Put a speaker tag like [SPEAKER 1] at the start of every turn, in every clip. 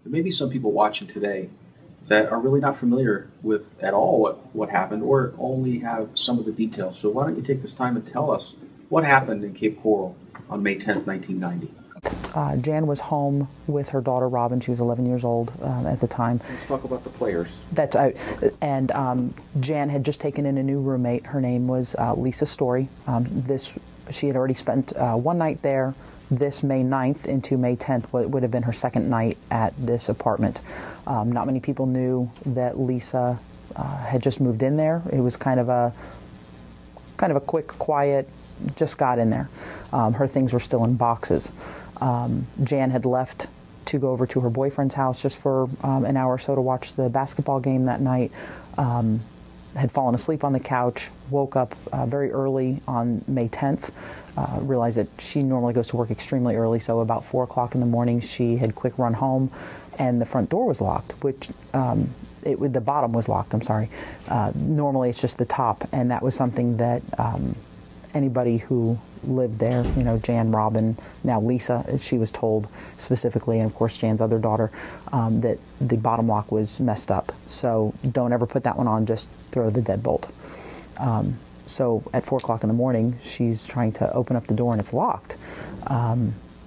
[SPEAKER 1] There may be some people watching today that are really not familiar with at all what happened or only have some of the details. So why don't you take this time and tell us what happened in Cape Coral on May 10th, 1990?
[SPEAKER 2] Jan was home with her daughter Robin. She was 11 years old at the time.
[SPEAKER 1] Let's talk about the players.
[SPEAKER 2] Jan had just taken in a new roommate. Her name was Lisa Story. She had already spent one night there. This May 9th into May 10th would have been her second night at this apartment. Not many people knew that Lisa had just moved in there. It was kind of a quick, quiet, just got in there. Her things were still in boxes. Jan had left to go over to her boyfriend's house just for an hour or so to watch the basketball game that night. Had fallen asleep on the couch, woke up very early on May 10th, realized that she normally goes to work extremely early, so about 4 o'clock in the morning she had quick run home, and the front door was locked, which the bottom was locked, I'm sorry. Normally it's just the top, and that was something that anybody who lived there, you know, Jan, Robin, now Lisa, she was told specifically, and of course Jan's other daughter, that the bottom lock was messed up. So don't ever put that one on, just throw the deadbolt. So at 4 o'clock in the morning, she's trying to open up the door and it's locked.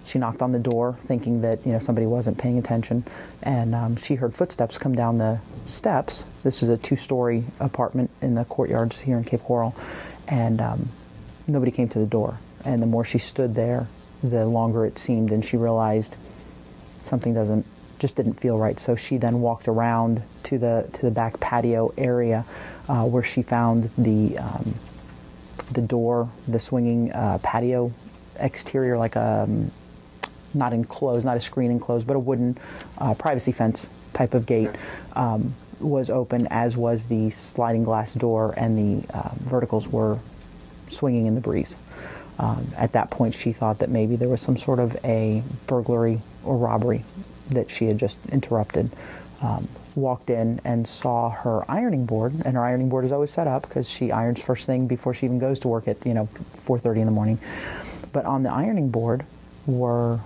[SPEAKER 2] She knocked on the door thinking that, you know, somebody wasn't paying attention, and she heard footsteps come down the steps. This is a 2-story apartment in the courtyards here in Cape Coral, and nobody came to the door. And the more she stood there, the longer it seemed, and she realized something just didn't feel right. So she then walked around to the back patio area where she found the door, the swinging patio exterior, like not enclosed, not a screen enclosed, but a wooden privacy fence type of gate, was open, as was the sliding glass door, and the verticals were swinging in the breeze. At that point, she thought that maybe there was some sort of a burglary or robbery that she had just interrupted. Walked in and saw her ironing board, and her ironing board is always set up because she irons first thing before she even goes to work at 4:30 in the morning. But on the ironing board were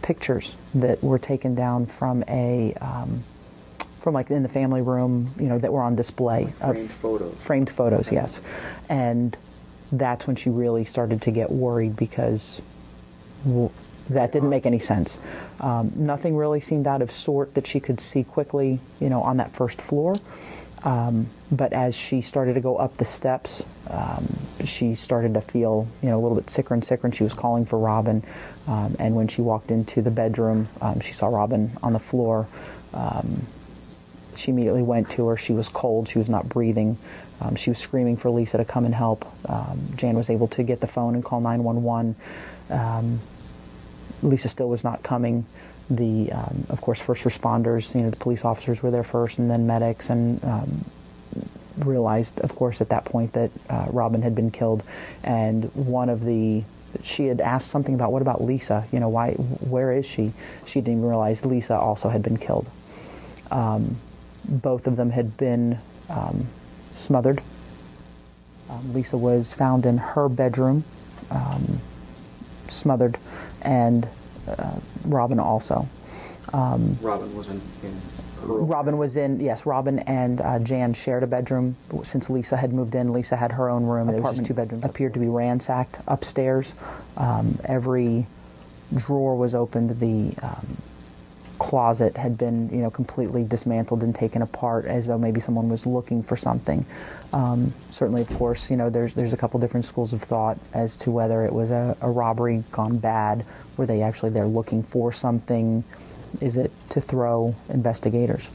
[SPEAKER 2] pictures that were taken down from from like in the family room, that were on display.
[SPEAKER 1] Framed photos.
[SPEAKER 2] Framed photos, yes. And that's when she really started to get worried, because that didn't make any sense. Nothing really seemed out of sort that she could see quickly, on that first floor. But as she started to go up the steps, she started to feel, a little bit sicker and sicker, and she was calling for Robin. And when she walked into the bedroom, she saw Robin on the floor. She immediately went to her. She was cold. She was not breathing. She was screaming for Lisa to come and help. Jan was able to get the phone and call 911. Lisa still was not coming. Of course, first responders, the police officers were there first, and then medics, and realized, of course, at that point that Robin had been killed. And she had asked something about, what about Lisa? Where is she? She didn't even realize Lisa also had been killed. Both of them had been smothered. Lisa was found in her bedroom, smothered, and Robin also.
[SPEAKER 1] Robin was in her
[SPEAKER 2] Robin was in, yes, Robin and Jan shared a bedroom. Since Lisa had moved in, Lisa had her own room. It was just 2 bedrooms. Appeared to be ransacked upstairs. Every drawer was opened. The closet had been, completely dismantled and taken apart, as though maybe someone was looking for something. Certainly, of course, there's a couple different schools of thought as to whether it was a robbery gone bad. Were they actually there looking for something? Is it to throw investigators?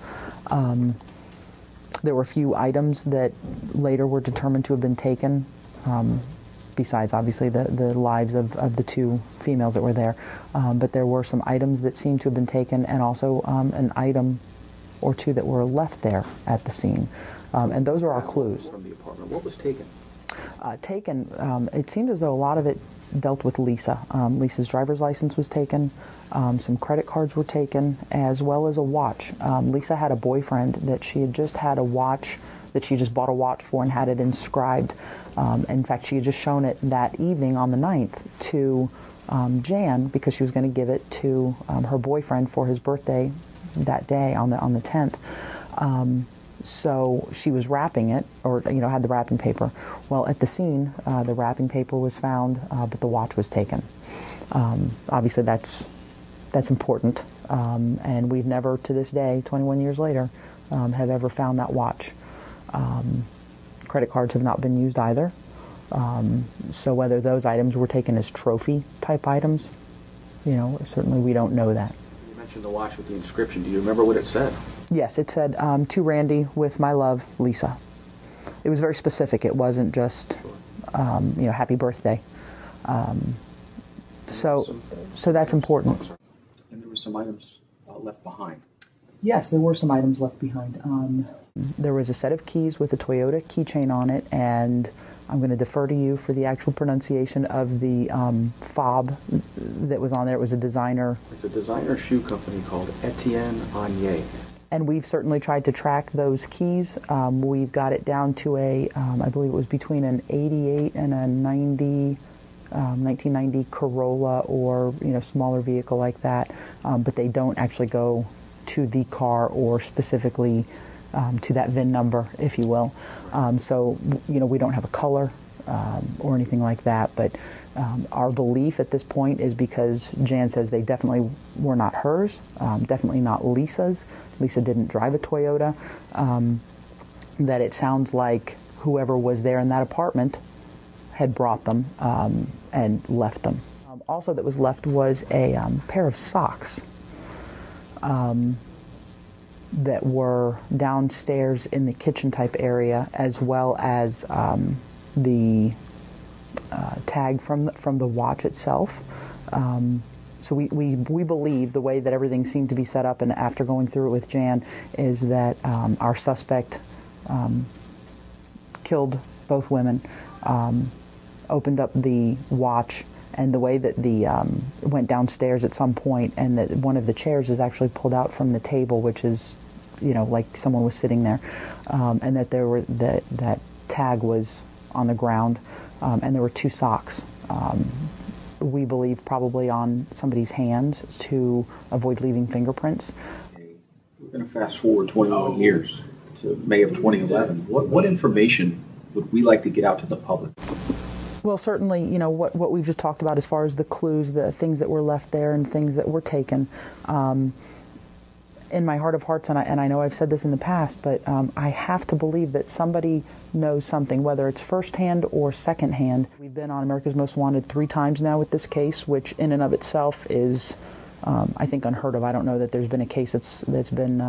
[SPEAKER 2] There were a few items that later were determined to have been taken, besides obviously the lives of the 2 females that were there. But there were some items that seemed to have been taken, and also an item or 2 that were left there at the scene. And those are our clues.
[SPEAKER 1] From the apartment. What was taken?
[SPEAKER 2] It seemed as though a lot of it dealt with Lisa. Lisa's driver's license was taken. Some credit cards were taken, as well as a watch. Lisa had a boyfriend that she had just had a watch, that she just bought a watch for and had it inscribed. In fact, she had just shown it that evening on the 9th to Jan, because she was going to give it to her boyfriend for his birthday that day on the 10th. So she was wrapping it, or had the wrapping paper. Well, at the scene, the wrapping paper was found, but the watch was taken. Obviously, that's important, and we've never, to this day, 21 years later, have ever found that watch. Credit cards have not been used either. So whether those items were taken as trophy type items, certainly we don't know that.
[SPEAKER 1] You mentioned the watch with the inscription. Do you remember what it said?
[SPEAKER 2] Yes, it said, "To Randy with my love, Lisa." It was very specific. It wasn't just, happy birthday. So that's important.
[SPEAKER 1] And there were some items left behind.
[SPEAKER 2] Yes, there were some items left behind. There was a set of keys with a Toyota keychain on it, and I'm going to defer to you for the actual pronunciation of the fob that was on there. It was a designer.
[SPEAKER 1] It's a designer shoe company called Etienne Agnier.
[SPEAKER 2] And we've certainly tried to track those keys. We've got it down to I believe it was between an 88 and a 1990 Corolla or smaller vehicle like that, but they don't actually go to the car or specifically to that VIN number, if you will. So we don't have a color or anything like that, but our belief at this point is, because Jan says they definitely were not hers, definitely not Lisa's. Lisa didn't drive a Toyota, that it sounds like whoever was there in that apartment had brought them and left them. Also that was left was a pair of socks that were downstairs in the kitchen type area, as well as the tag from the watch itself. So we believe the way that everything seemed to be set up, and after going through it with Jan, is that our suspect killed both women, opened up the watch, and the way that went downstairs at some point, and that one of the chairs is actually pulled out from the table, which is, like someone was sitting there, and that that tag was on the ground, and there were two socks. We believe probably on somebody's hands to avoid leaving fingerprints.
[SPEAKER 1] We're going to fast forward 21 years to May of 2011. What information would we like to get out to the public?
[SPEAKER 2] Well, certainly, what we've just talked about as far as the clues, the things that were left there and things that were taken. In my heart of hearts, and I know I've said this in the past, but I have to believe that somebody knows something, whether it's firsthand or secondhand. We've been on America's Most Wanted 3 times now with this case, which in and of itself is, I think, unheard of. I don't know that there's been a case that's been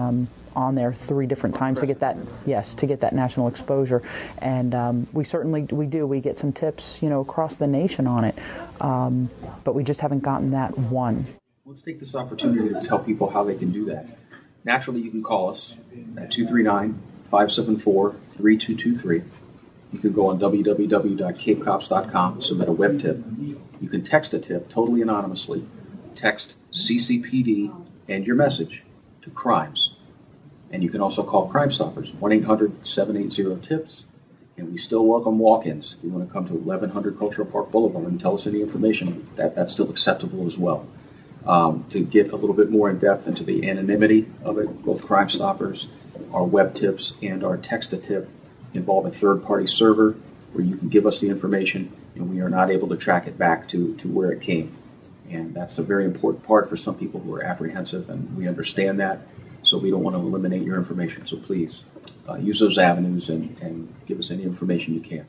[SPEAKER 2] on there 3 different times to get that, to get that national exposure. And we get some tips, across the nation on it, but we just haven't gotten that one.
[SPEAKER 1] Let's take this opportunity to tell people how they can do that. Naturally, you can call us at 239-574-3223. You can go on www.capecops.com, submit a web tip. You can text a tip totally anonymously. Text CCPD and your message to crimes. And you can also call Crime Stoppers, 1-800-780-TIPS. And we still welcome walk-ins. If you want to come to 1100 Cultural Park Boulevard and tell us any information, that's still acceptable as well. To get a little bit more in depth into the anonymity of it, both Crime Stoppers, our web tips, and our text-a-tip involve a third-party server where you can give us the information and we are not able to track it back to where it came. And that's a very important part for some people who are apprehensive, and we understand that, so we don't want to eliminate your information. So please use those avenues and give us any information you can.